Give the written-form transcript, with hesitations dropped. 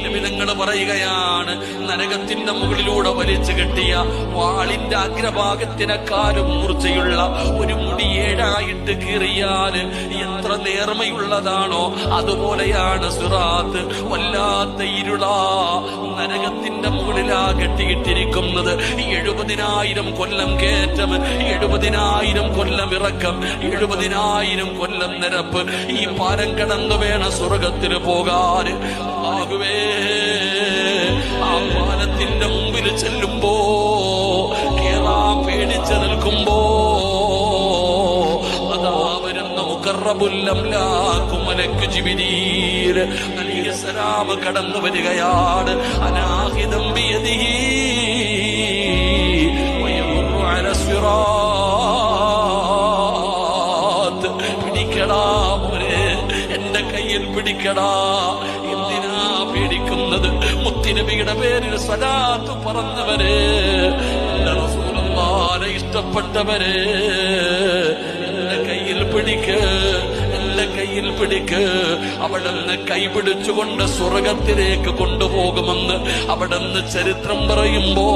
നിമിതങ്ങൾ പറയുകയാണ്, നരകത്തിന്റെ മുകളിലൂടെ വലിച്ചു കെട്ടിയ വാളിന്റെ അഗ്രഭാഗത്തിനെക്കാളും മൂർച്ചയുള്ള ഒരു മുടി ഏഴായിട്ട് കീറിയാല് എത്ര നേർമയുള്ളതാണോ അതുപോലെയാണ് സിറാത്ത്. വല്ലാത്ത ഇരുളാ നരകത്തിന്റെ മുകളിലാ കെട്ടിയിട്ടിരിക്കുന്നത്. 70,000 കൊല്ലം കയറ്റം, 70,000 കൊല്ലം ഇറക്കം, 70,000 കൊല്ലം നിരപ്പ്. ഈ പാരം കടന്നു വേണം സ്വർഗത്തിന് പോകാൻ. ആകുവേ ആ പാലത്തിന്റെ മുമ്പിൽ ചെല്ലുമ്പോ കേറാൻ പേടിച്ചു നിൽക്കുമ്പോ അതാ വരുന്ന മുഖറബുല്ലംലാക്കുമലക്ക് ജിബ്രീൽ അലൈഹിസ്സലാം കടന്നു വരികയാണ്. അനാഹിദം ബിയദിഹി വയമുറു അലാ സിറാത്ത്. പിടിക്കടാ മോനെ, എന്റെ കയ്യിൽ പിടിക്കടാ. എന്തിനാ പേടിക്കുന്നത്? മുത്തുനബിയുടെ പേരിൽ സ്വലാത്ത് പറഞ്ഞവര്, എന്റെ റസൂലുള്ളാഹിനെ ഇഷ്ടപ്പെട്ടവര്, എന്റെ കയ്യിൽ പിടിക്ക്, എന്റെ കയ്യിൽ പിടിക്ക്. അവിടുന്ന് കൈപിടിച്ചുകൊണ്ട് സ്വർഗത്തിലേക്ക് കൊണ്ടുപോകുമെന്ന് അവിടുന്ന് ചരിത്രം പറയുമ്പോ